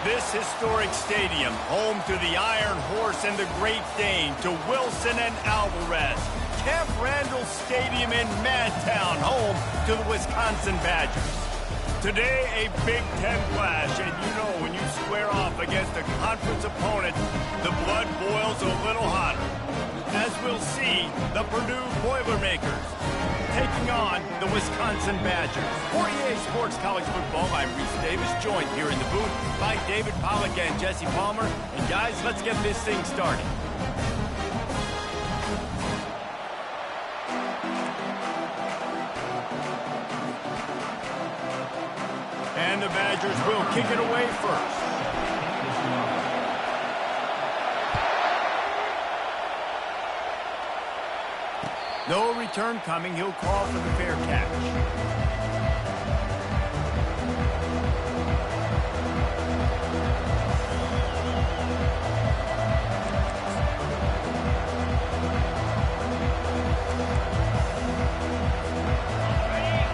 This historic stadium, home to the Iron Horse and the Great Dane, to Wilson and Alvarez. Camp Randall Stadium in Madtown, home to the Wisconsin Badgers. Today, a Big Ten flash, and you know when you square off against a conference opponent, the blood boils a little hotter. As we'll see, the Purdue Boilermakers taking on the Wisconsin Badgers. For EA Sports College Football, I'm Reese Davis, joined here in the booth by David Pollack and Jesse Palmer. And guys, let's get this thing started. And the Badgers will kick it away first. No return coming. He'll call for the fair catch.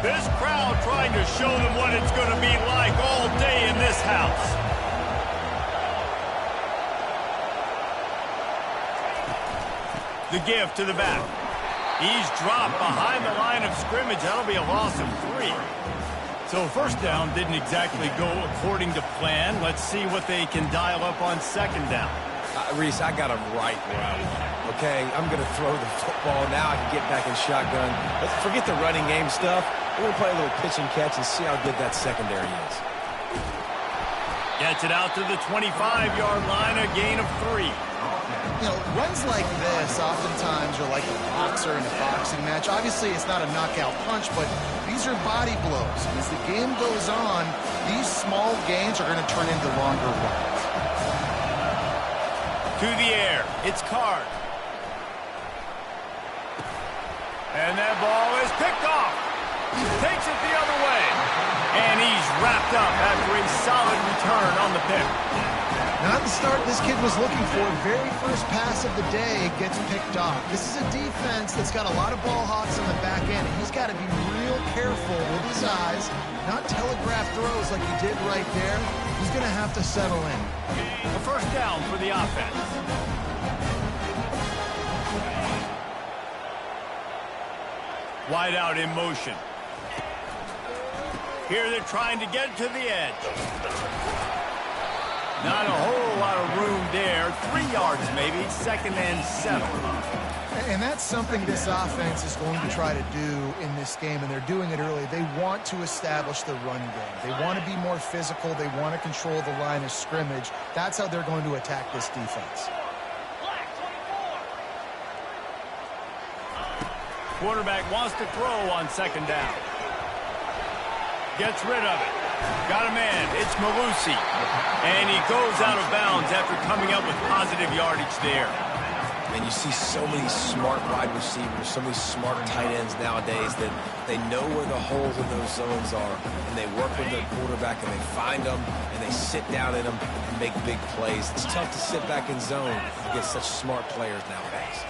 This crowd trying to show them what it's going to be like all day in this house. The give to the back. He's dropped behind the line of scrimmage. That'll be a loss of 3. So first down didn't exactly go according to plan. Let's see what they can dial up on second down. Reese, I got him right where I want him. Okay, I'm going to throw the football. Now I can get back in shotgun. Let's forget the running game stuff. We're going to play a little pitch and catch and see how good that secondary is. Gets it out to the 25-yard line, a gain of 3. You know, runs like this oftentimes are like a boxer in a boxing match. Obviously, it's not a knockout punch, but these are body blows. And as the game goes on, these small gains are going to turn into longer runs. To the air, it's Card. And that ball is picked off. He takes it the other way. And he's wrapped up after a solid return on the pick. Not the start this kid was looking for. Very first pass of the day gets picked off. This is a defense that's got a lot of ball hawks on the back end. And he's got to be real careful with his eyes, not telegraph throws like he did right there. He's going to have to settle in. A first down for the offense. Wide out in motion. Here they're trying to get to the edge. Not a whole lot of room there. 3 yards maybe, 2nd and 7. And that's something this offense is going to try to do in this game, and they're doing it early. They want to establish the run game. They want to be more physical. They want to control the line of scrimmage. That's how they're going to attack this defense. Quarterback wants to throw on 2nd down. Gets rid of it. Got a man. It's Malusi. And he goes out of bounds after coming up with positive yardage there. And you see so many smart wide receivers, so many smart tight ends nowadays that they know where the holes in those zones are, and they work with their quarterback, and they find them, and they sit down in them and make big plays. It's tough to sit back in zone against such smart players nowadays.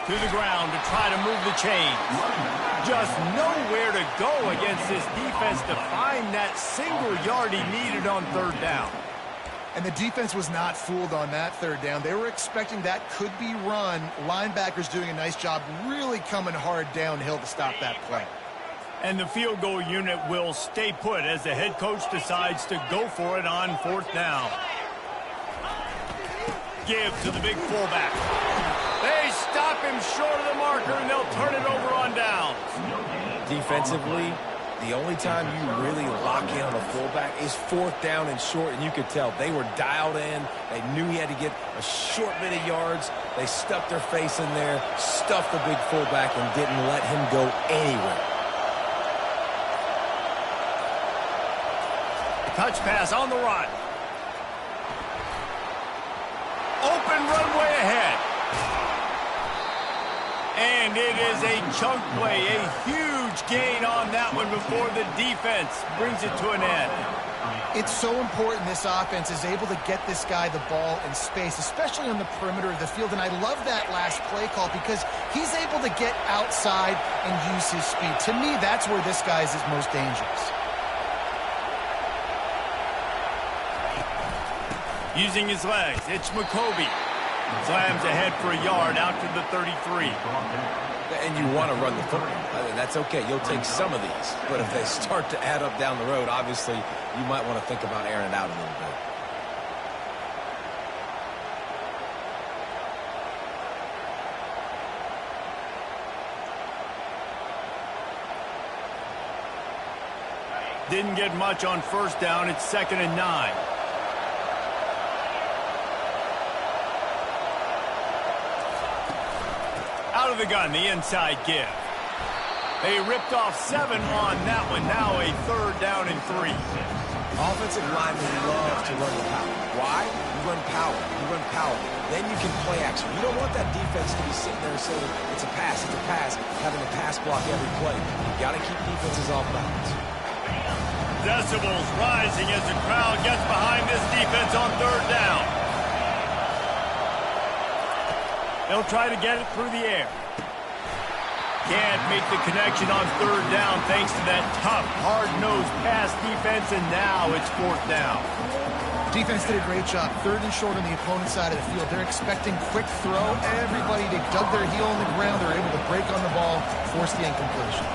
To the ground to try to move the chains. Just nowhere to go against this defense to find that single yard he needed on 3rd down. And the defense was not fooled on that 3rd down. They were expecting that could be run. Linebackers doing a nice job really coming hard downhill to stop that play. And the field goal unit will stay put as the head coach decides to go for it on 4th down. Give to the big fullback. They stop him short of the marker, and they'll turn it over on downs. Defensively, the only time you really lock in on a fullback is 4th down and short, and you could tell they were dialed in. They knew he had to get a short bit of yards. They stuck their face in there, stuffed the big fullback, and didn't let him go anywhere. Touch pass on the run. Open runway ahead. And it is a chunk play, a huge gain on that one before the defense brings it to an end. It's so important this offense is able to get this guy the ball in space, especially on the perimeter of the field. And I love that last play call because he's able to get outside and use his speed. To me, that's where this guy is most dangerous. Using his legs, it's McCoby. Slams ahead for a yard out to the 33. And you want to run the football. I mean, that's okay. You'll take some of these. But if they start to add up down the road, obviously, you might want to think about airing it out a little bit. Didn't get much on first down. It's 2nd and 9. Out of the gun, the inside give. They ripped off 7 on that one. Now a 3rd down and 3. Offensive linemen love to run the power. Why? You run power. You run power. Then you can play action. You don't want that defense to be sitting there saying, it's a pass, having to pass block every play. You got to keep defenses off balance. Decibels rising as the crowd gets behind this defense on 3rd down. They'll try to get it through the air. Can't make the connection on 3rd down thanks to that tough, hard-nosed pass defense, and now it's 4th down. Defense did a great job. 3rd and short on the opponent's side of the field. They're expecting quick throw. Everybody, they dug their heel in the ground. They're able to break on the ball, force the incompletion.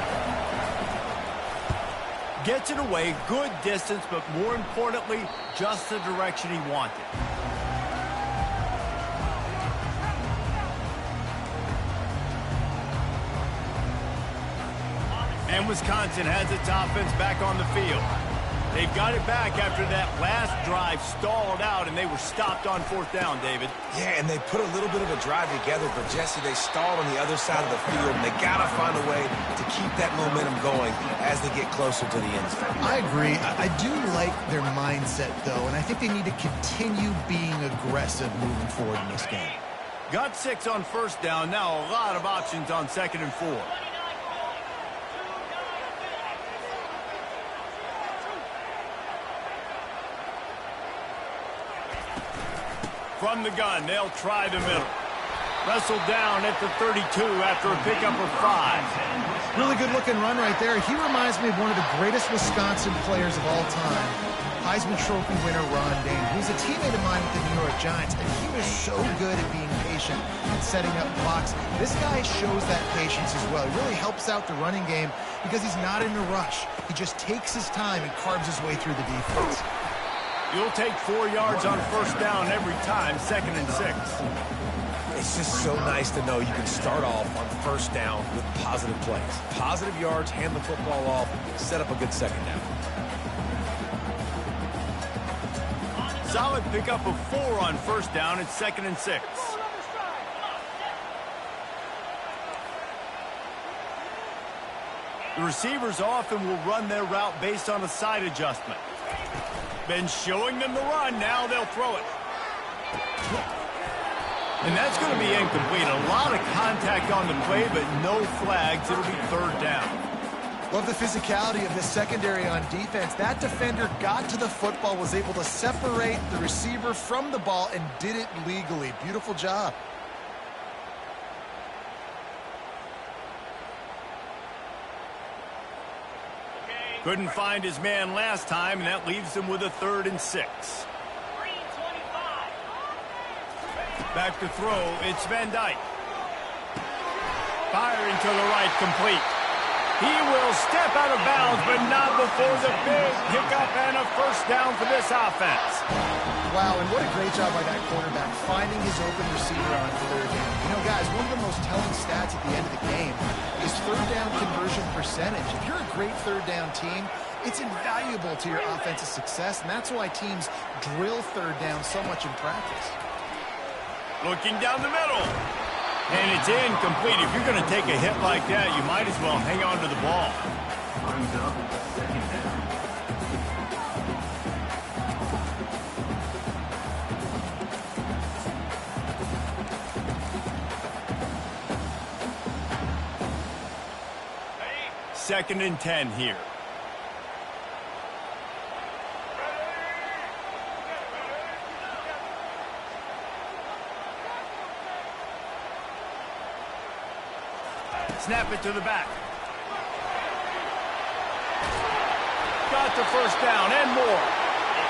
Gets it away, good distance, but more importantly, just the direction he wanted. And Wisconsin has its offense back on the field. They've got it back after that last drive stalled out, and they were stopped on 4th down, David. Yeah, and they put a little bit of a drive together, but, Jesse, they stalled on the other side of the field, and they got to find a way to keep that momentum going as they get closer to the end zone. I agree. I do like their mindset, though, and I think they need to continue being aggressive moving forward in this game. Got 6 on 1st down. Now a lot of options on 2nd and 4. From the gun, they'll try the middle. Wrestled down at the 32 after a pickup of 5. Really good-looking run right there. He reminds me of one of the greatest Wisconsin players of all time, Heisman Trophy winner Ron Dane. He was a teammate of mine with the New York Giants, and he was so good at being patient and setting up blocks. This guy shows that patience as well. He really helps out the running game because he's not in a rush. He just takes his time and carves his way through the defense. You'll take 4 yards on 1st down every time, 2nd and 6. It's just so nice to know you can start off on 1st down with positive plays. Positive yards, hand the football off, set up a good 2nd down. Solid pickup of 4 on 1st down. It's 2nd and 6. The receivers often will run their route based on a side adjustment. Been showing them the run. Now they'll throw it. And that's going to be incomplete. A lot of contact on the play, but no flags. It'll be 3rd down. Love the physicality of this secondary on defense. That defender got to the football, was able to separate the receiver from the ball, and did it legally. Beautiful job. Couldn't find his man last time, and that leaves him with a 3rd and 6. Back to throw, it's Van Dyke. Firing to the right, complete. He will step out of bounds, but not before the big pickup and a 1st down for this offense. Wow, and what a great job by that quarterback, finding his open receiver on 3rd down. You know, guys, one of the most telling stats at the end of the game is 3rd down conversion percentage. If you're a great 3rd down team, it's invaluable to your offensive success, and that's why teams drill 3rd down so much in practice. Looking down the middle. And it's incomplete. If you're going to take a hit like that, you might as well hang on to the ball. Second and 10 here. Snap it to the back. Got the 1st down and more.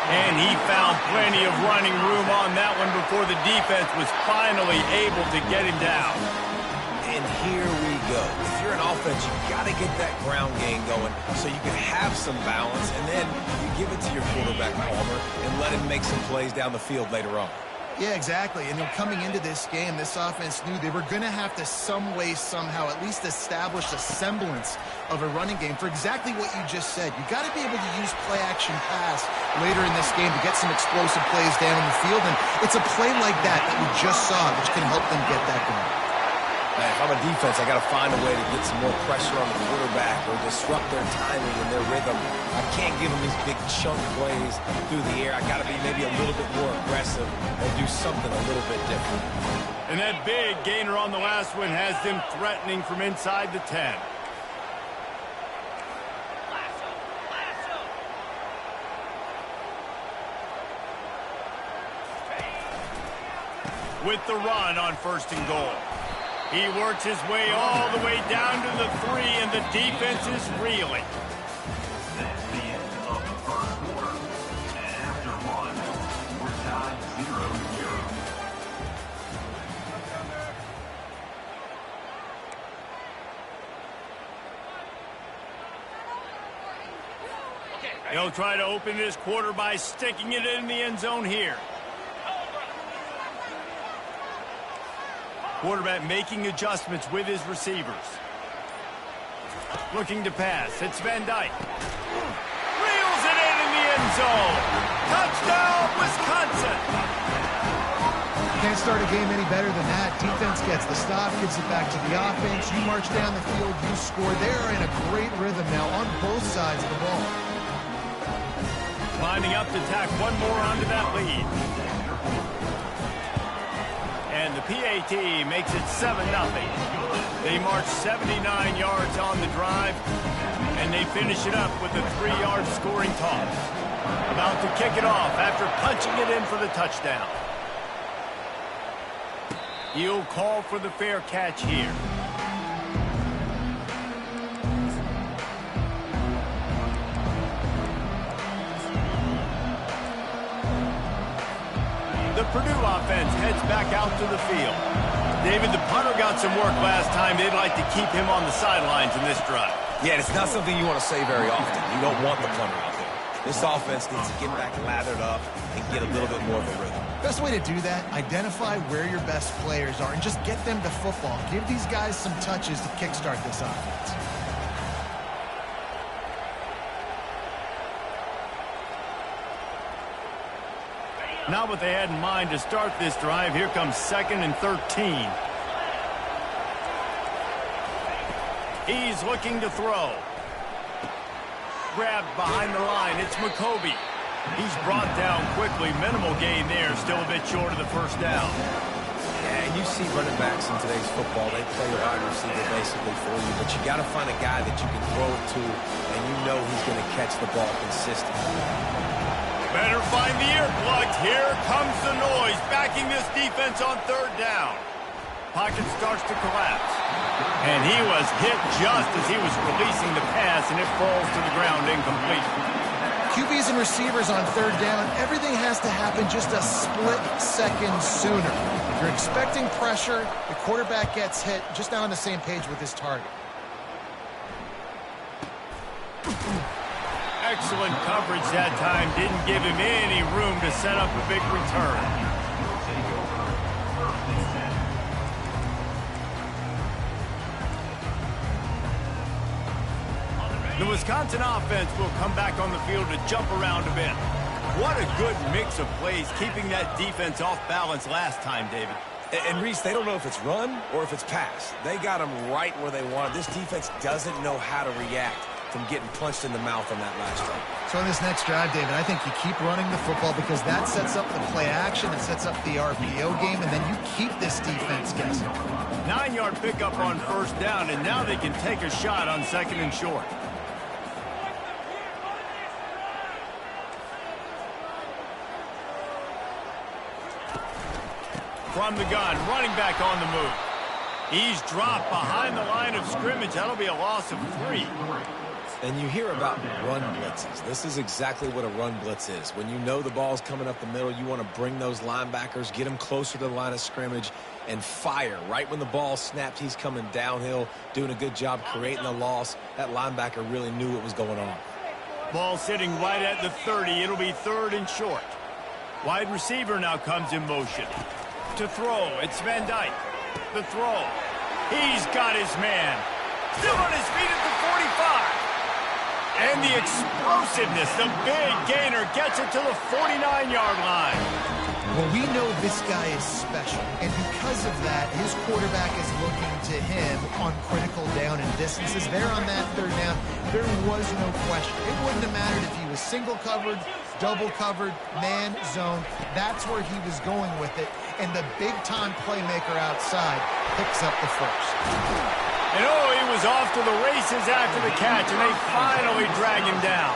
And he found plenty of running room on that one before the defense was finally able to get him down. And here we go. If you're an offense, you got to get that ground game going so you can have some balance, and then you give it to your quarterback, Palmer, and let him make some plays down the field later on. Yeah, exactly. And coming into this game, this offense knew they were going to have to some way, somehow, at least establish a semblance of a running game for exactly what you just said. You got to be able to use play-action pass later in this game to get some explosive plays down in the field. And it's a play like that we just saw, which can help them get that going. Man, if I'm a defense, I got to find a way to get some more pressure on the quarterback or disrupt their timing and their rhythm. I can't give them these big chunk plays through the air. I got to be maybe a little bit more aggressive or do something a little bit different. And that big gainer on the last one has them threatening from inside the 10. With the run on 1st and goal. He works his way all the way down to the 3, and the defense is reeling. That's the end of the first quarter. And after one, we're tied 0-0. He'll try to open this quarter by sticking it in the end zone here. Quarterback making adjustments with his receivers. Looking to pass. It's Van Dyke. Reels it in the end zone. Touchdown, Wisconsin. Can't start a game any better than that. Defense gets the stop, gives it back to the offense. You march down the field, you score. They're in a great rhythm now on both sides of the ball. Climbing up to tack one more onto that lead. And the PAT makes it 7-0. They march 79 yards on the drive, and they finish it up with a 3-yard scoring toss. About to kick it off after punching it in for the touchdown. He'll call for the fair catch here. The Purdue offense heads back out to the field. David, the punter got some work last time. They'd like to keep him on the sidelines in this drive. Yeah, it's not something you want to say very often. You don't want the punter out there. This offense needs to get back lathered up and get a little bit more of a rhythm. Best way to do that, identify where your best players are and just get them to football. Give these guys some touches to kickstart this offense. Not what they had in mind to start this drive. Here comes 2nd and 13. He's looking to throw. Grabbed behind the line. It's McCoby. He's brought down quickly. Minimal gain there. Still a bit short of the first down. Yeah, and you see running backs in today's football, they play a wide receiver basically for you, but you got to find a guy that you can throw it to, and you know he's going to catch the ball consistently. Better find the earplugs. Here comes the noise, backing this defense on 3rd down. Pocket starts to collapse. And he was hit just as he was releasing the pass, and it falls to the ground incomplete. QBs and receivers on 3rd down, everything has to happen just a split second sooner. If you're expecting pressure, the quarterback gets hit, just not on the same page with his target. Excellent coverage that time. Didn't give him any room to set up a big return. The Wisconsin offense will come back on the field to jump around a bit. What a good mix of plays, keeping that defense off balance last time, David. And Reese, they don't know if it's run or if it's pass. They got them right where they want it. This defense doesn't know how to react from getting punched in the mouth on that last drive. So in this next drive, David, I think you keep running the football because that sets up the play action, it sets up the RPO game, and then you keep this defense guessing. 9-yard pickup on 1st down, and now they can take a shot on 2nd and short. From the gun, running back on the move. He's dropped behind the line of scrimmage. That'll be a loss of 3. And you hear about run blitzes. This is exactly what a run blitz is. When you know the ball's coming up the middle, you want to bring those linebackers, get them closer to the line of scrimmage, and fire. Right when the ball snapped, he's coming downhill, doing a good job creating the loss. That linebacker really knew what was going on. Ball sitting right at the 30. It'll be 3rd and short. Wide receiver now comes in motion. To throw, it's Van Dyke. The throw. He's got his man. Still on his feet at the 45. And the explosiveness, the big gainer gets it to the 49-yard line. Well, we know this guy is special, and because of that, his quarterback is looking to him on critical down and distances. There on that 3rd down, there was no question. It wouldn't have mattered if he was single covered, double covered, man, zone. That's where he was going with it, and the big-time playmaker outside picks up the first. And he was off to the races after the catch, and they finally drag him down.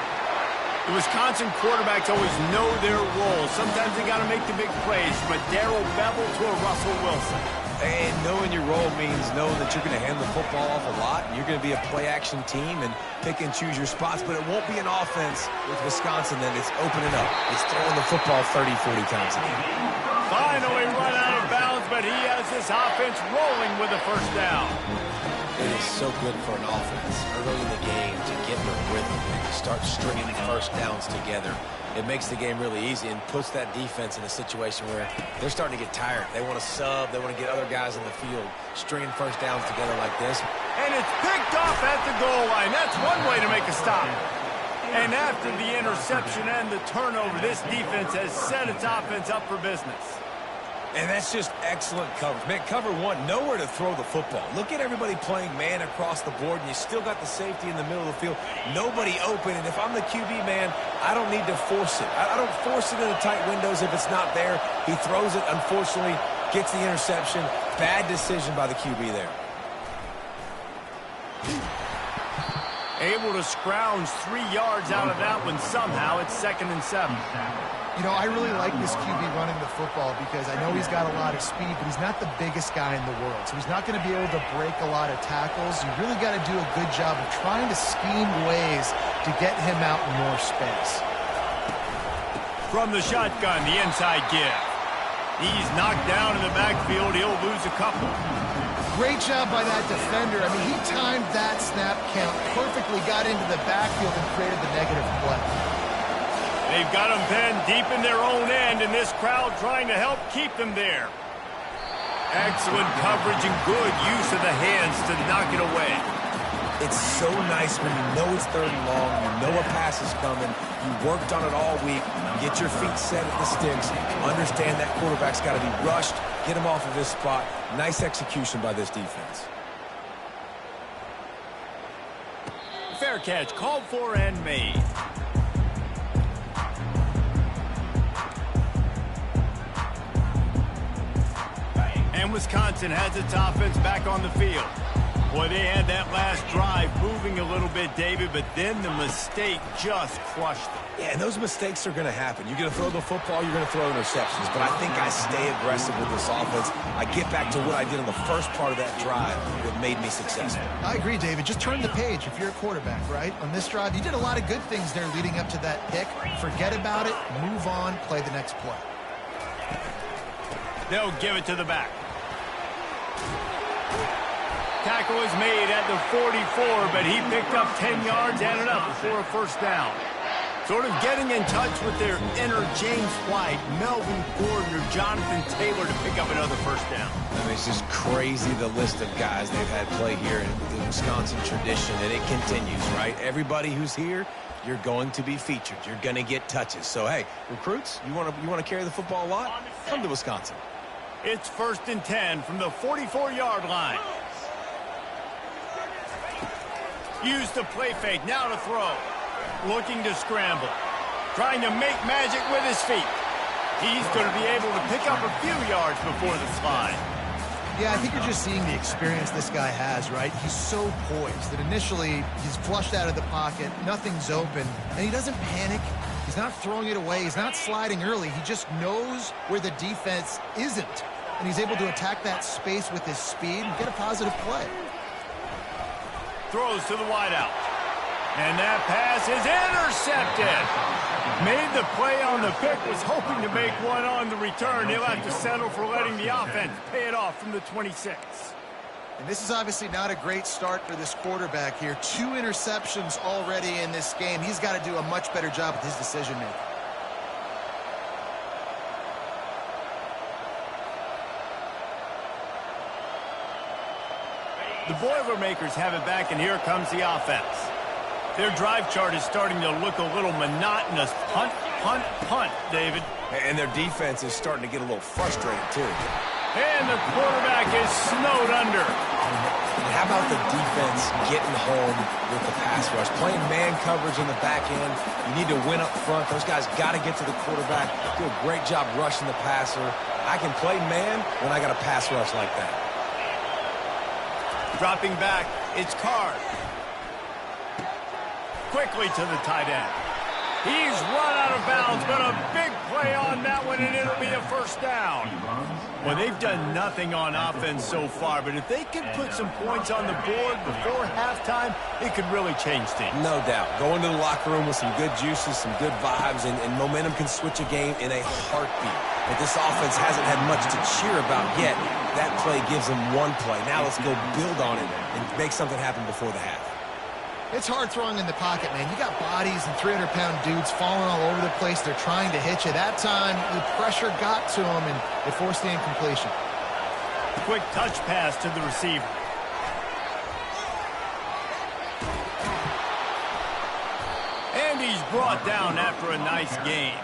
The Wisconsin quarterbacks always know their role. Sometimes they got to make the big plays, from a Darrell Bevel to a Russell Wilson. And knowing your role means knowing that you're going to hand the football off a lot. You're going to be a play-action team and pick and choose your spots, but it won't be an offense with Wisconsin that it's opening up. It's throwing the football 30, 40 times a game. Finally run out of bounds, but he has this offense rolling with a 1st down. It is so good for an offense early in the game to get in a rhythm and to start stringing 1st downs together. It makes the game really easy and puts that defense in a situation where they're starting to get tired. They want to sub. They want to get other guys in the field. Stringing 1st downs together like this. And it's picked off at the goal line. That's one way to make a stop. And after the interception and the turnover, this defense has set its offense up for business. And that's just excellent coverage. Man, cover 1, nowhere to throw the football. Look at everybody playing man across the board, and you still got the safety in the middle of the field. Nobody open, and if I'm the QB, man, I don't need to force it. I don't force it in the tight windows if it's not there. He throws it, unfortunately, gets the interception. Bad decision by the QB there. Able to scrounge 3 yards out of that one somehow. It's 2nd and 7. You know, I really like this QB running the football because I know he's got a lot of speed, but he's not the biggest guy in the world. So he's not going to be able to break a lot of tackles. You really got to do a good job of trying to scheme ways to get him out in more space. From the shotgun, the inside give. He's knocked down in the backfield. He'll lose a couple. Great job by that defender. I mean, he timed that snap count perfectly, got into the backfield and created the negative play. They've got them pinned deep in their own end, and this crowd trying to help keep them there. Excellent coverage and good use of the hands to knock it away. It's so nice when you know it's 3rd and long, you know a pass is coming, you worked on it all week, you get your feet set at the sticks, understand that quarterback's got to be rushed, get him off of his spot. Nice execution by this defense. Fair catch called for and made. And Wisconsin has its offense back on the field. Boy, they had that last drive moving a little bit, David, but then the mistake just crushed them. Yeah, and those mistakes are going to happen. You're going to throw the football, you're going to throw interceptions. But I think I stay aggressive with this offense. I get back to what I did in the first part of that drive that made me successful. I agree, David. Just turn the page if you're a quarterback, right? On this drive, you did a lot of good things there leading up to that pick. Forget about it, move on, play the next play. They'll give it to the back. Tackle is made at the 44, but he picked up 10 yards and enough for a 1st down. Sort of getting in touch with their inner James White, Melvin Gordon, or Jonathan Taylor to pick up another 1st down. I mean, it's just crazy the list of guys they've had play here in the Wisconsin tradition, and it continues, right? Everybody who's here, you're going to be featured. You're going to get touches. So, hey, recruits, you want to carry the football a lot? Come to Wisconsin. It's 1st and 10 from the 44-yard line. Use the play fake, now to throw. Looking to scramble. Trying to make magic with his feet. He's going to be able to pick up a few yards before the slide. Yeah, I think you're just seeing the experience this guy has, right? He's so poised that initially he's flushed out of the pocket, nothing's open, and he doesn't panic. He's not throwing it away. He's not sliding early. He just knows where the defense isn't, and he's able to attack that space with his speed and get a positive play. Throws to the wideout. And that pass is intercepted. Made the play on the pick, was hoping to make one on the return. He'll have to settle for letting the offense pay it off from the 26. And this is obviously not a great start for this quarterback here. 2 interceptions already in this game. He's got to do a much better job with his decision-making. The Boilermakers have it back, and here comes the offense. Their drive chart is starting to look a little monotonous. Punt, punt, punt, David. And their defense is starting to get a little frustrated, too. And the quarterback is snowed under. And how about the defense getting home with the pass rush? Playing man coverage in the back end. You need to win up front. Those guys got to get to the quarterback. Do a great job rushing the passer. I can play man when I got a pass rush like that. Dropping back, it's Card. Quickly to the tight end. He's run out of bounds, but a big play on that one, and it'll be a first down. Well, they've done nothing on offense so far, but if they can put some points on the board before halftime, it could really change things. No doubt. Go into the locker room with some good juices, some good vibes, and momentum can switch a game in a heartbeat. But this offense hasn't had much to cheer about yet. That play gives them one play. Now let's go build on it and make something happen before the half. It's hard throwing in the pocket, man. You got bodies and 300-pound dudes falling all over the place. They're trying to hit you. That time, the pressure got to them, and it forced the incompletion. Quick touch pass to the receiver. And he's brought down after a nice game.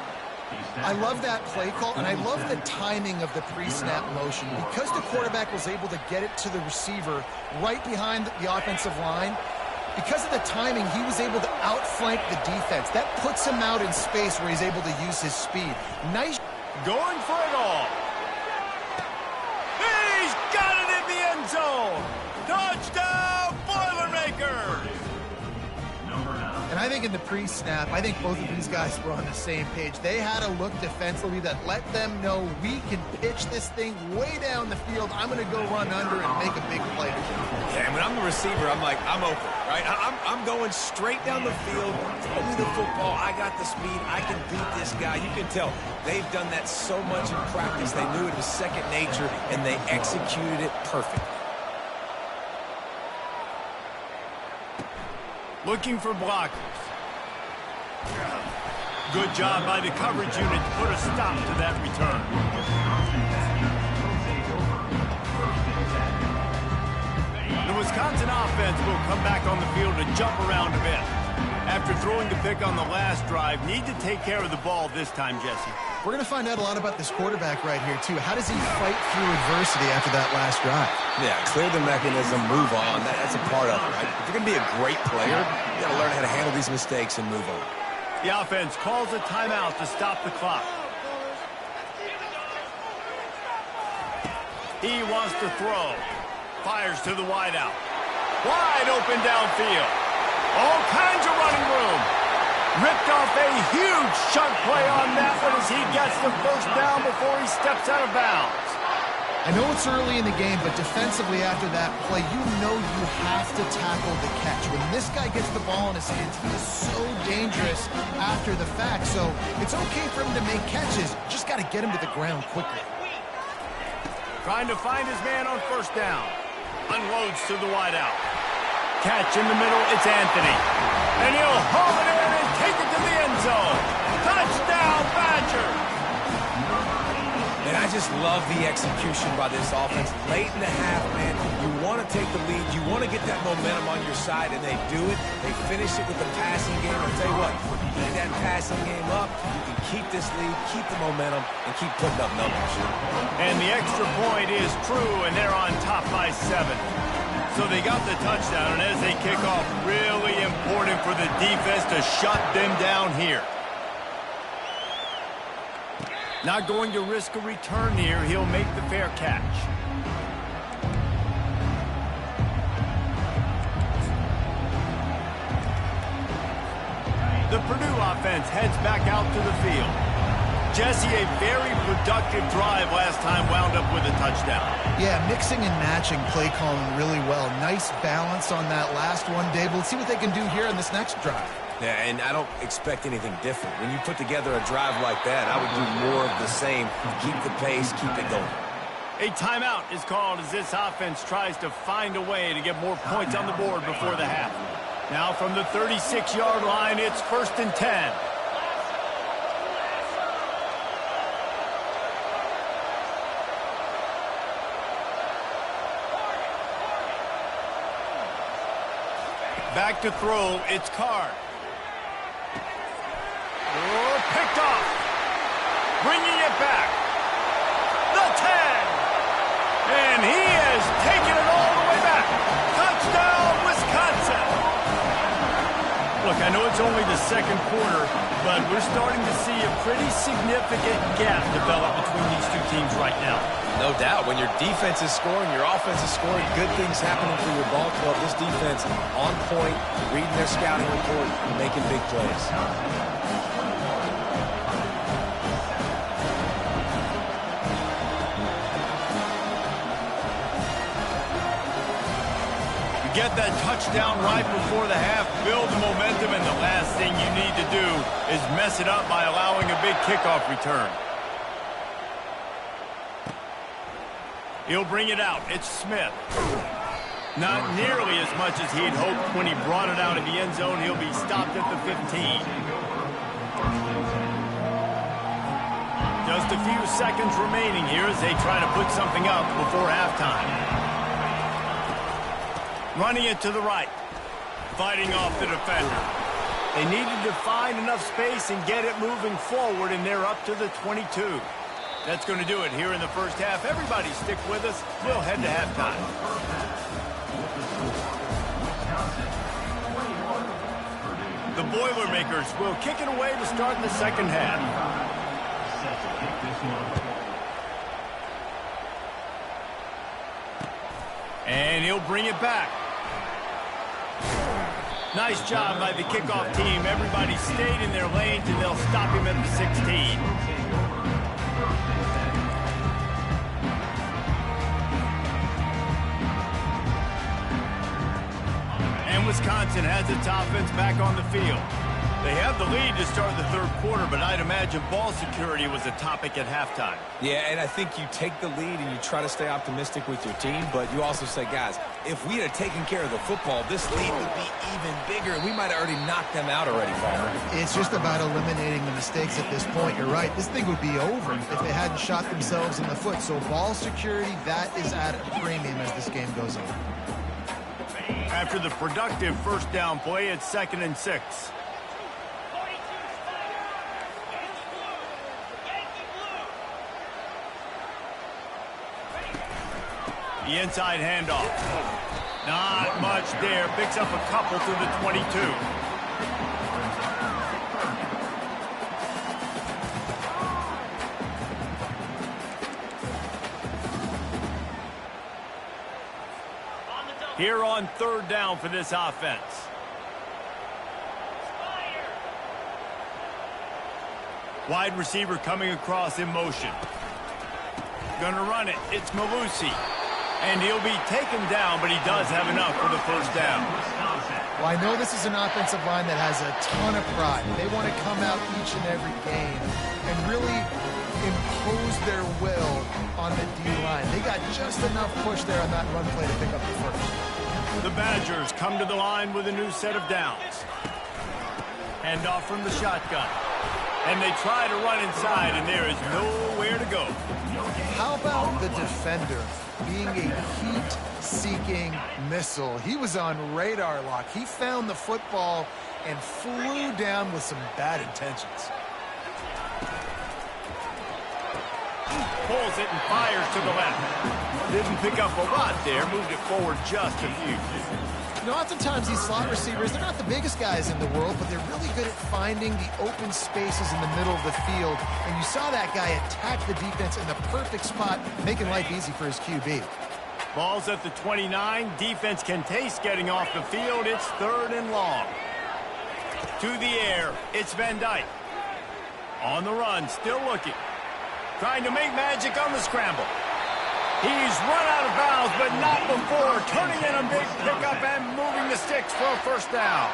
I love that play call, and I love the timing of the pre-snap motion. Because the quarterback was able to get it to the receiver right behind the offensive line, because of the timing, he was able to outflank the defense. That puts him out in space where he's able to use his speed. Nice. Going for it all. He's got it in the end zone. Touchdown, Boilermakers. And I think in the pre-snap, I think both of these guys were on the same page. They had a look defensively that let them know we can pitch this thing way down the field. I'm going to go run under and make a big play. Yeah, and when I'm the receiver, I'm like, I'm open, right? I'm going straight down the field. Throw me the football. I got the speed. I can beat this guy. You can tell they've done that so much in practice. They knew it was second nature, and they executed it perfectly. Looking for blockers. Good job by the coverage unit to put a stop to that return. The Wisconsin offense will come back on the field and jump around a bit. After throwing the pick on the last drive, need to take care of the ball this time, Jesse. We're going to find out a lot about this quarterback right here, too. How does he fight through adversity after that last drive? Yeah, clear the mechanism, move on. That's a part of it, right? If you're going to be a great player, you got to learn how to handle these mistakes and move on. The offense calls a timeout to stop the clock. He wants to throw. Fires to the wideout. Wide open downfield. All kinds of running room. Ripped off a huge chunk play on that one as he gets the first down before he steps out of bounds. I know it's early in the game, but defensively after that play, you know you have to tackle the catch. When this guy gets the ball in his hands, he is so dangerous after the fact. So it's okay for him to make catches. Just got to get him to the ground quickly. Trying to find his man on first down. Unloads to the wideout. Catch in the middle, it's Anthony. And he'll haul it in and take it to the end zone. Touchdown, Badger! And I just love the execution by this offense. Late in the half, man, you want to take the lead. You want to get that momentum on your side, and they do it. They finish it with the passing game. I'll tell you what, keep that passing game up. You can keep this lead, keep the momentum, and keep putting up numbers. And the extra point is true, and they're on top by 7. So they got the touchdown, and as they kick off, really important for the defense to shut them down here. Not going to risk a return here. He'll make the fair catch. The Purdue offense heads back out to the field. Jesse, a very productive drive last time wound up with a touchdown. Yeah, mixing and matching play calling really well. Nice balance on that last one, Dave. Let's see what they can do here in this next drive. Yeah, and I don't expect anything different. When you put together a drive like that, I would do more of the same. Keep the pace, keep it going. A timeout is called as this offense tries to find a way to get more points on the board before the half. Now from the 36-yard line, it's 1st and 10. Back to throw, it's Card. Oh, picked off. Bringing it back. The 10. And he has taken it all the way back. Touchdown, Wisconsin. Look, I know it's only the second quarter, but we're starting to see a pretty significant gap develop between these two teams right now. No doubt. When your defense is scoring, your offense is scoring, good things happening for your ball club. This defense on point, reading their scouting report, making big plays. Get that touchdown right before the half, build the momentum, and the last thing you need to do is mess it up by allowing a big kickoff return. He'll bring it out. It's Smith. Not nearly as much as he'd hoped when he brought it out of the end zone. He'll be stopped at the 15. Just a few seconds remaining here as they try to put something up before halftime. Running it to the right. Fighting off the defender. They needed to find enough space and get it moving forward, and they're up to the 22. That's going to do it here in the first half. Everybody stick with us. We'll head to halftime. The Boilermakers will kick it away to start the second half. And he'll bring it back. Nice job by the kickoff team. Everybody stayed in their lanes, and they'll stop him at the 16. And Wisconsin has its offense back on the field. They have the lead to start the third quarter, but I'd imagine ball security was a topic at halftime. Yeah, and I think you take the lead and you try to stay optimistic with your team, but you also say, guys, if we had taken care of the football, this lead would be even bigger, and we might have already knocked them out already, Farmer. It's just about eliminating the mistakes at this point. You're right. This thing would be over if they hadn't shot themselves in the foot. So ball security, that is at a premium as this game goes on. After the productive first down play, it's 2nd and 6. The inside handoff. Not much there. Picks up a couple to the 22. Here on 3rd down for this offense. Wide receiver coming across in motion. Gonna run it. It's Malusi. And he'll be taken down, but he does have enough for the first down. Well, I know this is an offensive line that has a ton of pride. They want to come out each and every game and really impose their will on the D-line. They got just enough push there on that run play to pick up the first. The Badgers come to the line with a new set of downs. Handoff from the shotgun. And they try to run inside, and there is nowhere to go. How about the defender being a heat-seeking missile? He was on radar lock. He found the football and flew down with some bad intentions. Pulls it and fires to the left. Didn't pick up a lot there. Moved it forward just a few. You know, oftentimes these slot receivers, they're not the biggest guys in the world, but they're really good at finding the open spaces in the middle of the field. And you saw that guy attack the defense in the perfect spot, making life easy for his QB. Ball's at the 29. Defense can taste getting off the field. It's 3rd and long. To the air. It's Van Dyke. On the run, still looking. Trying to make magic on the scramble. He's run out of bounds, but not before. Turning in a big pickup and moving the sticks for a first down.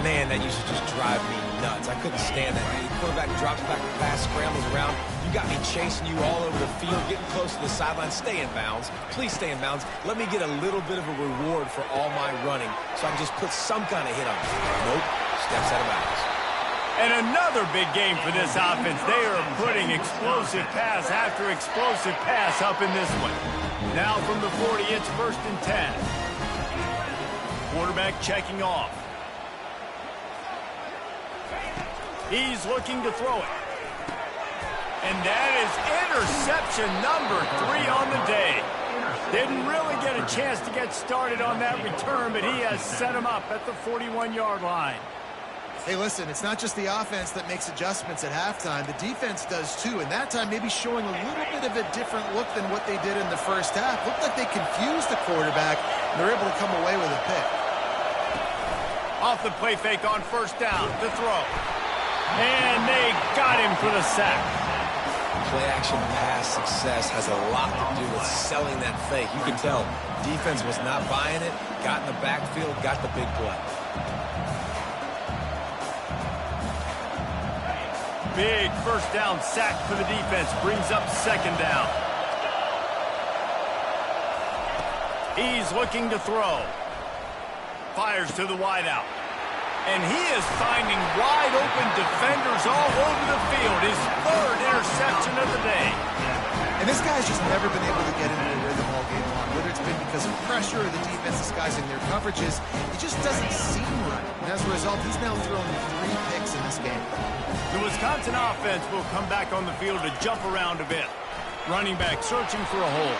Man, that used to just drive me nuts. I couldn't stand that. The quarterback drops back fast, scrambles around. You got me chasing you all over the field, getting close to the sideline. Stay in bounds. Please stay in bounds. Let me get a little bit of a reward for all my running so I can just put some kind of hit on you. Nope. Steps out of bounds. And another big game for this offense. They are putting explosive pass after explosive pass up in this one. Now from the 40, it's 1st and 10. Quarterback checking off. He's looking to throw it. And that is interception number 3 on the day. Didn't really get a chance to get started on that return, but he has set him up at the 41-yard line. Hey, listen, it's not just the offense that makes adjustments at halftime. The defense does too, and that time maybe showing a little bit of a different look than what they did in the first half. Looked like they confused the quarterback, and they're able to come away with a pick. Off the play fake on 1st down to throw. And they got him for the sack. Play-action pass success has a lot to do with selling that fake. You can tell defense was not buying it, got in the backfield, got the big play. Big 1st down sack for the defense. Brings up 2nd down. He's looking to throw. Fires to the wideout. And he is finding wide-open defenders all over the field. His 3rd interception of the day. And this guy's just never been able to get into a rhythm all game long. Whether it's been because of pressure or the defense disguising their coverages, it just doesn't seem right. And as a result, he's now thrown 3 picks in this game. The Wisconsin offense will come back on the field to jump around a bit. Running back searching for a hole.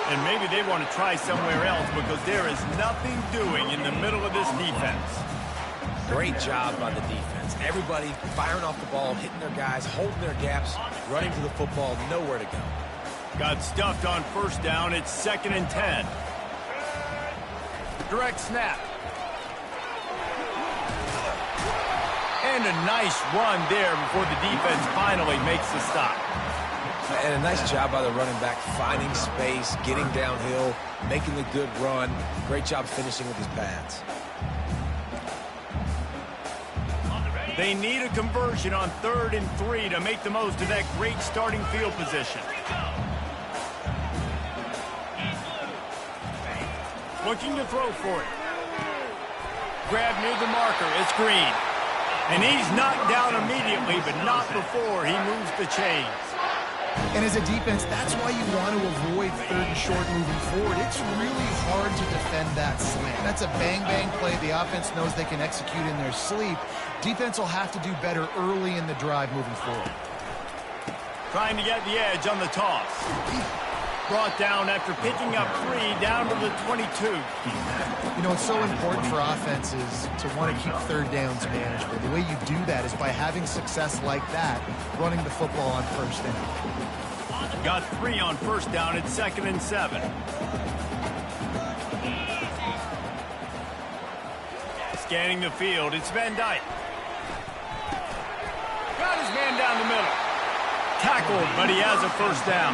And maybe they want to try somewhere else because there is nothing doing in the middle of this defense. Great job by the defense. Everybody firing off the ball, hitting their guys, holding their gaps, running to the football, nowhere to go. Got stuffed on 1st down. It's 2nd and 10. Direct snap. And a nice run there before the defense finally makes the stop. And a nice job by the running back, finding space, getting downhill, making the good run. Great job finishing with his pads. They need a conversion on 3rd and 3 to make the most of that great starting field position. Looking to throw for it. Grab near the marker. It's Green. And he's knocked down immediately, but not before he moves the chains. And as a defense, that's why you want to avoid 3rd and short moving forward. It's really hard to defend that slant. That's a bang-bang play the offense knows they can execute in their sleep. Defense will have to do better early in the drive moving forward. Trying to get the edge on the toss. Brought down after picking up 3 down to the 22. You know, it's so important for offenses to want to keep 3rd downs manageable. The way you do that is by having success like that, running the football on 1st down. Got 3 on 1st down. It's 2nd and 7. Scanning the field. It's Van Dyke. Got his man down the middle. Tackled, but he has a 1st down.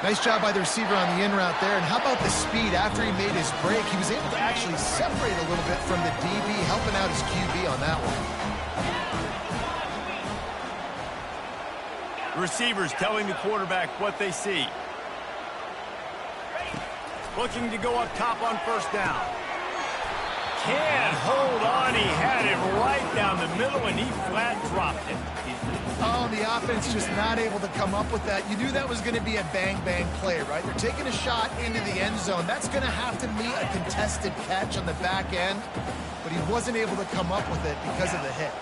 Nice job by the receiver on the in route there. And how about the speed after he made his break? He was able to actually separate a little bit from the DB, helping out his QB on that one. Receivers telling the quarterback what they see. Looking to go up top on 1st down. Can't hold on. He had it right down the middle, and he flat dropped it. Oh, the offense just not able to come up with that. You knew that was going to be a bang-bang play, right? They're taking a shot into the end zone. That's going to have to meet a contested catch on the back end, but he wasn't able to come up with it because of the hit.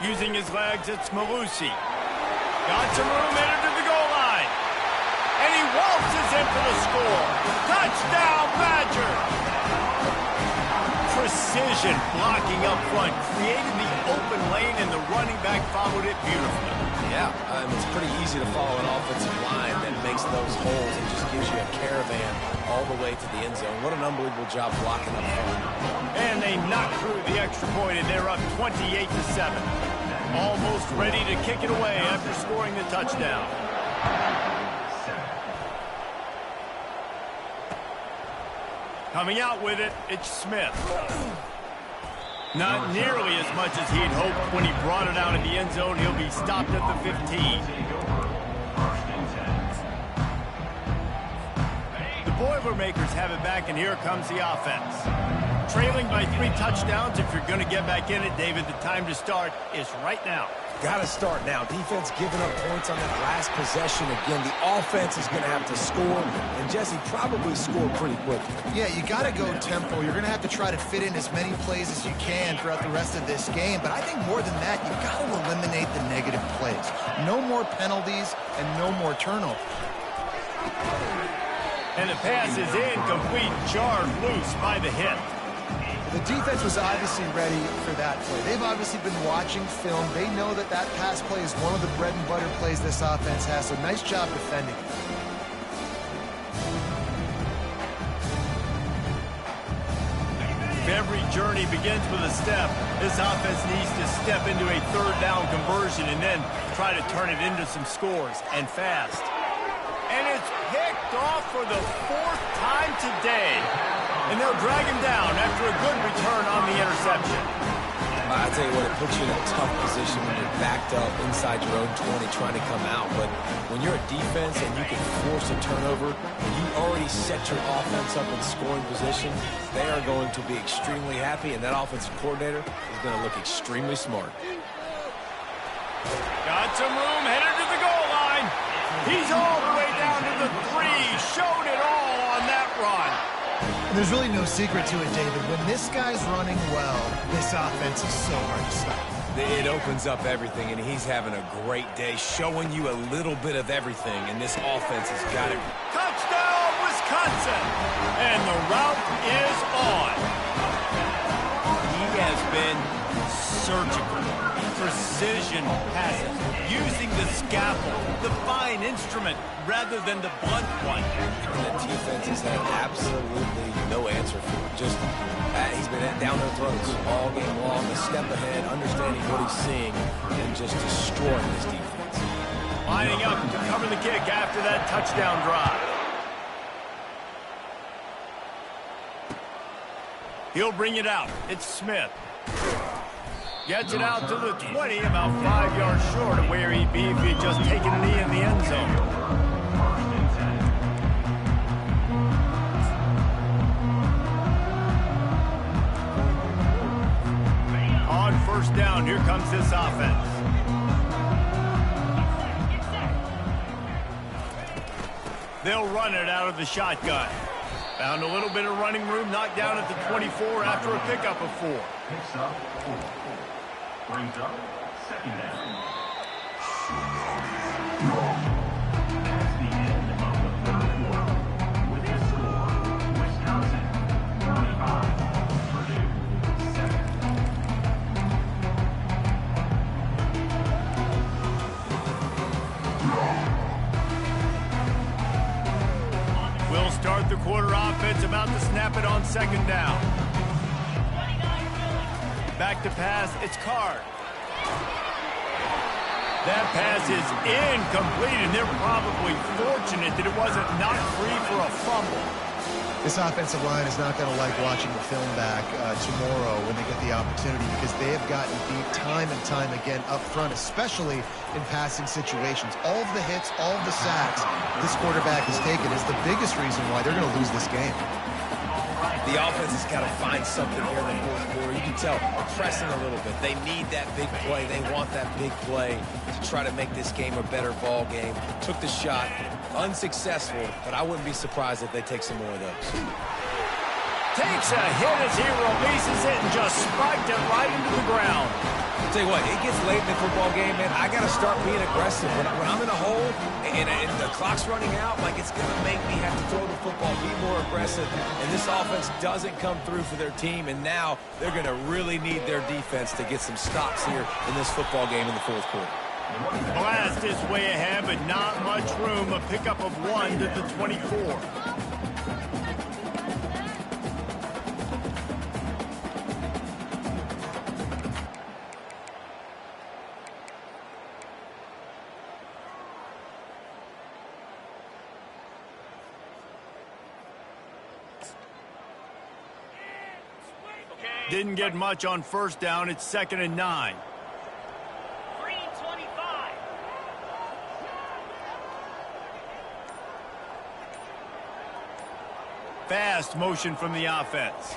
Using his legs, it's Malusi. Got some room headed to the goal line. And he waltzes in for the score. Touchdown, Badger! Precision blocking up front, created the open lane, and the running back followed it beautifully. Yeah, it's pretty easy to follow an offensive line that makes those holes and just gives you a caravan all the way to the end zone. What an unbelievable job blocking up front. And they knock through the extra point, and they're up 28-7. Almost ready to kick it away after scoring the touchdown. Coming out with it, it's Smith. Not nearly as much as he'd hoped when he brought it out in the end zone. He'll be stopped at the 15. The Boilermakers have it back, and here comes the offense. Trailing by 3 touchdowns. If you're going to get back in it, David, the time to start is right now. Got to start now. Defense giving up points on that last possession. Again, the offense is going to have to score, and Jesse probably scored pretty quickly. Yeah, you got to go tempo. You're going to have to try to fit in as many plays as you can throughout the rest of this game. But I think more than that, you've got to eliminate the negative plays. No more penalties and no more turnovers. And the pass is incomplete, jarred loose by the hit. The defense was obviously ready for that play. They've obviously been watching film. They know that that pass play is one of the bread and butter plays this offense has, so nice job defending. If every journey begins with a step, this offense needs to step into a third down conversion and then try to turn it into some scores, and fast. And it's picked off for the 4th time today. And they'll drag him down after a good return on the interception. I tell you what, it puts you in a tough position when you're backed up inside your own 20 trying to come out. But when you're a defense and you can force a turnover and you already set your offense up in scoring position, they are going to be extremely happy, and that offensive coordinator is going to look extremely smart. Got some room, headed to the goal line. He's all the way down to the 3, showed it all on that run. There's really no secret to it, David. When this guy's running well, this offense is so hard to stop. It opens up everything, and he's having a great day, showing you a little bit of everything, and this offense has got it. Touchdown, Wisconsin! And the route is on. He has been surgical. Precision passing, using the scaffold, the fine instrument, rather than the blunt one. And the defense has had absolutely no answer for it. Just, he's been down their throats all game long, a step ahead, understanding what he's seeing, and just destroying this defense. Lining up to cover the kick after that touchdown drive. He'll bring it out. It's Smith. Gets it out to the 20, about 5 yards short of where he'd be if he'd just taken a knee in the end zone. On 1st down, here comes this offense. They'll run it out of the shotgun. Found a little bit of running room, knocked down at the 24 after a pickup of 4. Picks up 4. Brings up 2nd down. That's the end of the 3rd quarter. With the score, Wisconsin 25, Purdue 7. We'll start the quarter offense, about to snap it on 2nd down. Back to pass, it's Card. That pass is incomplete, and they're probably fortunate that it wasn't knocked free for a fumble. This offensive line is not going to like watching the film back tomorrow when they get the opportunity, because they have gotten beat time and time again up front, especially in passing situations. All of the hits, all of the sacks this quarterback has taken is the biggest reason why they're going to lose this game. The offense has got to find something here in the 4th quarter. You can tell they're pressing a little bit. They need that big play. They want that big play to try to make this game a better ball game. Took the shot, unsuccessful, but I wouldn't be surprised if they take some more of those. Takes a hit as he releases it and just spiked it right into the ground. I'll tell you what, it gets late in the football game, man. I got to start being aggressive. When I'm in a hole and the clock's running out, like, it's going to make me have to throw the football, be more aggressive. And this offense doesn't come through for their team, and now they're going to really need their defense to get some stops here in this football game in the fourth quarter. Blast is way ahead, but not much room. A pickup of 1 to the 24. Didn't get much on first down. It's 2nd and 9. Fast motion from the offense.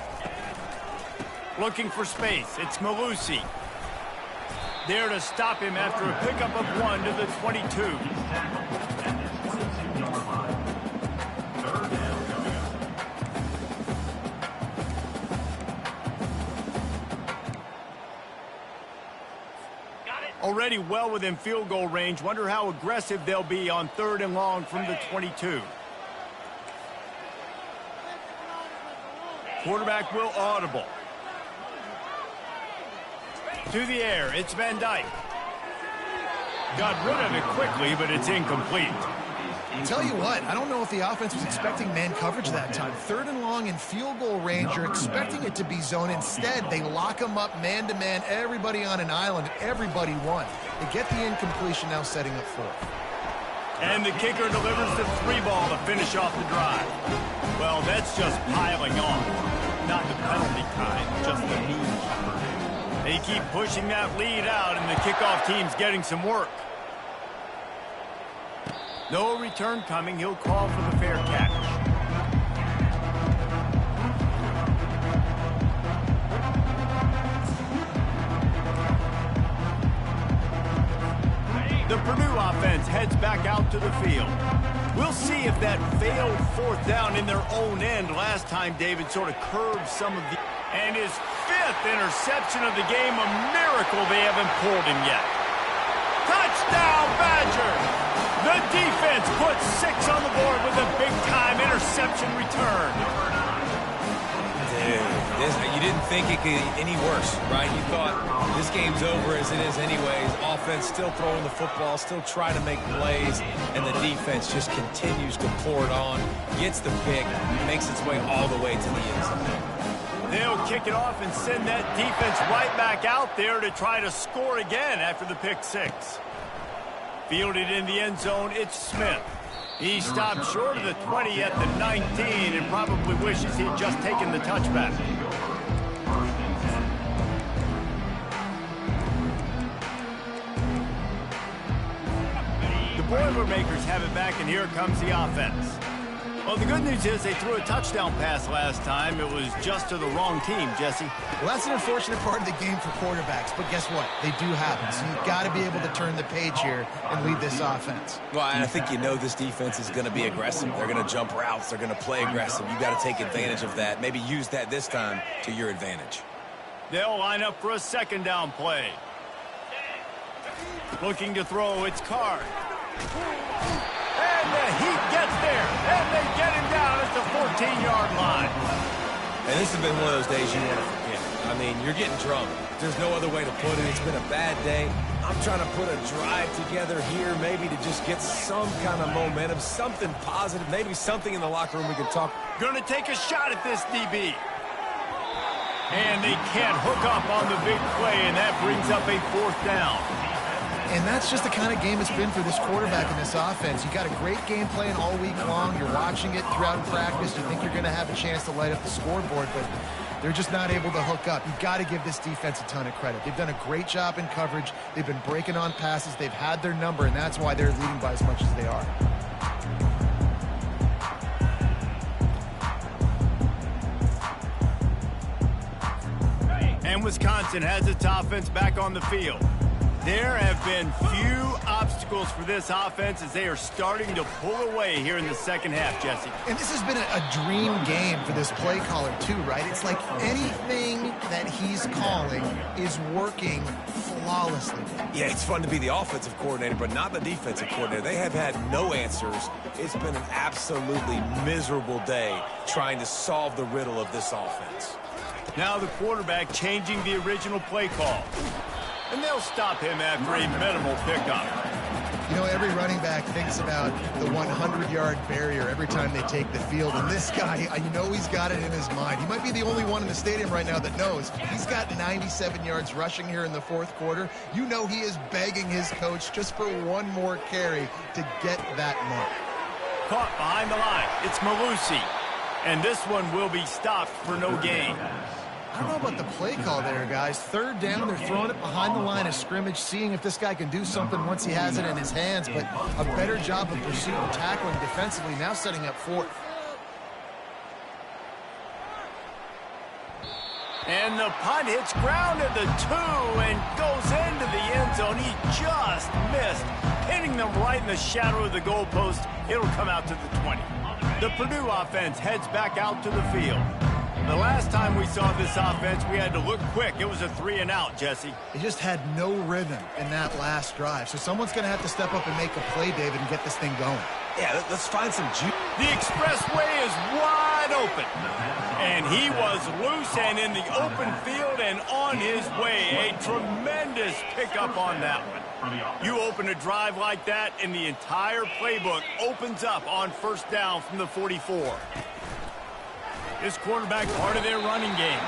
Looking for space. It's Malusi. There to stop him after a pickup of 1 to the 22. Already well within field goal range. Wonder how aggressive they'll be on 3rd and long from the 22. Quarterback will audible. To the air, it's Van Dyke. Got rid of it quickly, but it's incomplete. Tell you what, I don't know if the offense was expecting man coverage that time. 3rd and long in field goal range, you're expecting it to be zone. Instead, they lock them up man-to-man, everybody on an island, everybody won. They get the incompletion, now setting up 4th. And the kicker delivers the 3-ball to finish off the drive. Well, that's just piling on. Not the penalty kind, just the need. They keep pushing that lead out, and the kickoff team's getting some work. No return coming. He'll call for the fair catch. The Purdue offense heads back out to the field. We'll see if that failed 4th down in their own end last time David sort of curved some of the... And his 5th interception of the game, a miracle they haven't pulled him yet. Touchdown, Badgers! The defense puts 6 on the board with a big-time interception return. Dude, you didn't think it could get any worse, right? You thought this game's over as it is anyways. Offense still throwing the football, still trying to make plays, and the defense just continues to pour it on, gets the pick, makes its way all the way to the end zone. They'll kick it off and send that defense right back out there to try to score again after the pick 6. Fielded in the end zone, it's Smith. He stopped short of the 20 at the 19 and probably wishes he'd just taken the touchback. The Boilermakers have it back, and here comes the offense. Well, the good news is they threw a touchdown pass last time. It was just to the wrong team, Jesse. Well, that's an unfortunate part of the game for quarterbacks, but guess what? They do happen, so you've got to be able to turn the page here and lead this offense. Well, and I think you know this defense is going to be aggressive. They're going to jump routes. They're going to play aggressive. You've got to take advantage of that. Maybe use that this time to your advantage. They'll line up for a 2nd down play. Looking to throw, it's Card. And the Heat gets there, and they get him down at the 14-yard line. And this has been one of those days you want to forget. I mean, you're getting drunk. There's no other way to put it. It's been a bad day. I'm trying to put a drive together here, maybe to just get some kind of momentum, something positive, maybe something in the locker room we can talk. Going to take a shot at this DB. And they can't hook up on the big play, and that brings up a 4th down. And that's just the kind of game it's been for this quarterback in this offense. You got a great game plan all week long. You're watching it throughout practice. You think you're going to have a chance to light up the scoreboard, but they're just not able to hook up. You've got to give this defense a ton of credit. They've done a great job in coverage. They've been breaking on passes. They've had their number, and that's why they're leading by as much as they are. And Wisconsin has its offense back on the field. There have been few obstacles for this offense as they are starting to pull away here in the second half, Jesse. And this has been a dream game for this play caller too, right? It's like anything that he's calling is working flawlessly. Yeah, it's fun to be the offensive coordinator, but not the defensive coordinator. They have had no answers. It's been an absolutely miserable day trying to solve the riddle of this offense. Now the quarterback changing the original play call. And they'll stop him after a minimal pickup. You know, every running back thinks about the 100-yard barrier every time they take the field. And this guy, you know he's got it in his mind. He might be the only one in the stadium right now that knows. He's got 97 yards rushing here in the fourth quarter. You know he is begging his coach just for one more carry to get that mark. Caught behind the line. It's Malusi. And this one will be stopped for no gain. I don't know about the play call there, guys. Third down, they're throwing it behind the line of scrimmage, seeing if this guy can do something once he has it in his hands, but a better job of pursuit and tackling defensively, now setting up fourth. And the punt hits ground at the 2 and goes into the end zone. He just missed, hitting them right in the shadow of the goalpost. It'll come out to the 20. The Purdue offense heads back out to the field. The last time we saw this offense, we had to look quick. It was a 3-and-out, Jesse. They just had no rhythm in that last drive. So someone's going to have to step up and make a play, David, and get this thing going. Yeah, let's find some juice. The expressway is wide open. And he was loose and in the open field and on his way. A tremendous pickup on that one. You open a drive like that, and the entire playbook opens up on first down from the 44. This quarterback part of their running game.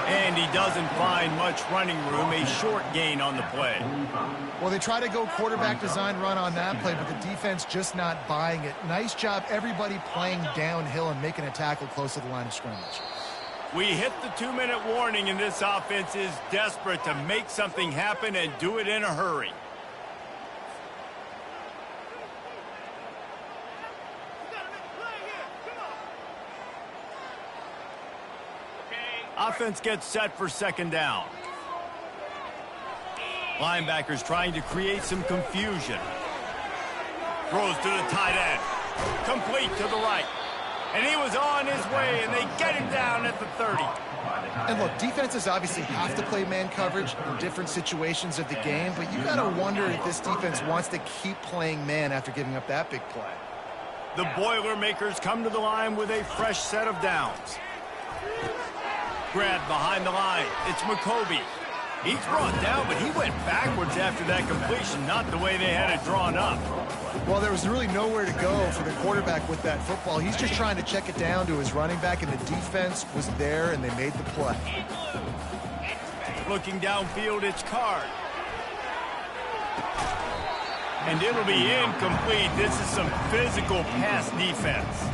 And he doesn't find much running room, a short gain on the play. Well, they try to go quarterback design run on that play, but the defense just not buying it. Nice job, everybody playing downhill and making a tackle close to the line of scrimmage. We hit the 2-minute warning, and this offense is desperate to make something happen and do it in a hurry. Offense gets set for second down. Linebackers trying to create some confusion. Throws to the tight end. Complete to the right. And he was on his way, and they get him down at the 30. And look, defenses obviously have to play man coverage in different situations of the game, but you got to wonder if this defense wants to keep playing man after giving up that big play. The Boilermakers come to the line with a fresh set of downs. Grabbed behind the line. It's McCoby. He's brought down, but he went backwards after that completion, not the way they had it drawn up. Well, there was really nowhere to go for the quarterback with that football. He's just trying to check it down to his running back, and the defense was there, and they made the play. Looking downfield, it's Card. And it'll be incomplete. This is some physical pass defense.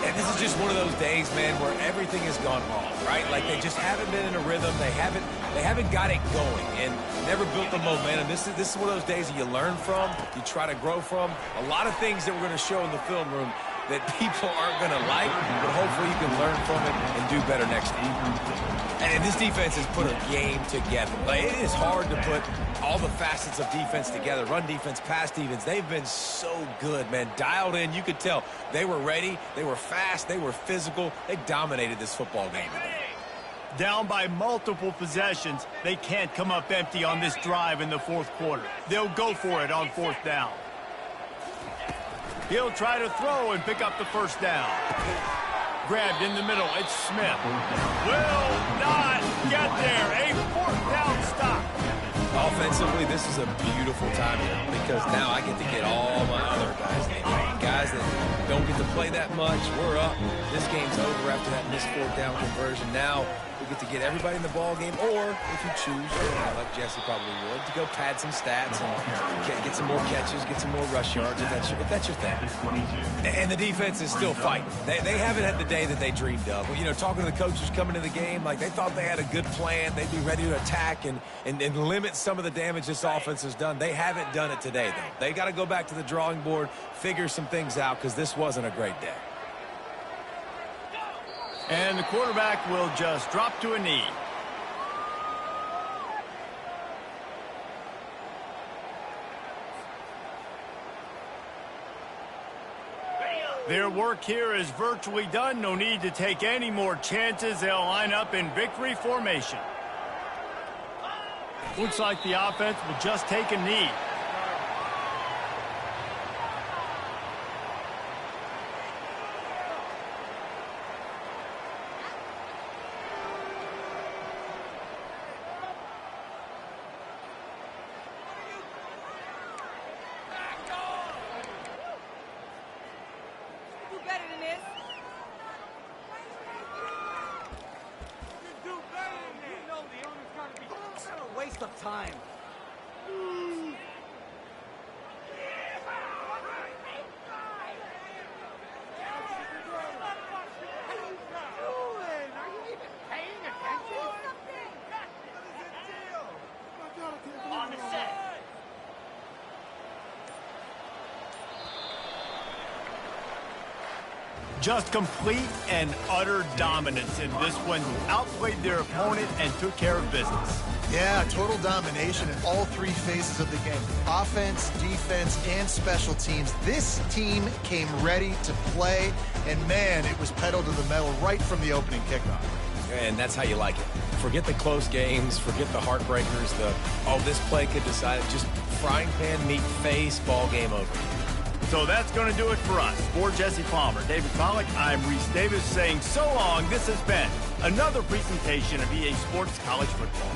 And this is just one of those days, man, where everything has gone wrong, right? Like they just haven't been in a rhythm. They haven't got it going and never built the momentum. This is one of those days that you learn from, you try to grow from. A lot of things that we're going to show in the film room that people aren't going to like, but hopefully you can learn from it and do better next time. And this defense has put a game together. Like, it is hard to put all the facets of defense together. Run defense, pass defense. They've been so good, man. Dialed in. You could tell they were ready. They were fast. They were physical. They dominated this football game today. Down by multiple possessions, they can't come up empty on this drive in the fourth quarter. They'll go for it on fourth down. He'll try to throw and pick up the first down. Grabbed in the middle. It's Smith. Will not get there. A fourth down stop. Offensively, this is a beautiful time because now I get to get all my other guys in. Guys that don't get to play that much. We're up. This game's over after that missed fourth down conversion. Now we get to get everybody in the ball game, or if you choose, like Jesse probably would, to go pad some stats and get some more catches, get some more rush yards if that's your thing. And the defense is still fighting. They haven't had the day that they dreamed of. You know, talking to the coaches coming to the game, like they thought they had a good plan. They'd be ready to attack and limit some of the damage this offense has done. They haven't done it today, though. They got to go back to the drawing board, figure some things out, because this wasn't a great day. And the quarterback will just drop to a knee. Their work here is virtually done. No need to take any more chances. They'll line up in victory formation. Looks like the offense will just take a knee. Waste of time. On the set. Just complete and utter dominance in this one. Outplayed their opponent and took care of business. Yeah, total domination in all three phases of the game. Offense, defense, and special teams. This team came ready to play, and man, it was pedal to the metal right from the opening kickoff. And that's how you like it. Forget the close games, forget the heartbreakers, this play could decide it. Just frying pan, meat face, ball game over. So that's going to do it for us. For Jesse Palmer, David Pollack, I'm Reese Davis saying so long. This has been another presentation of EA Sports College Football.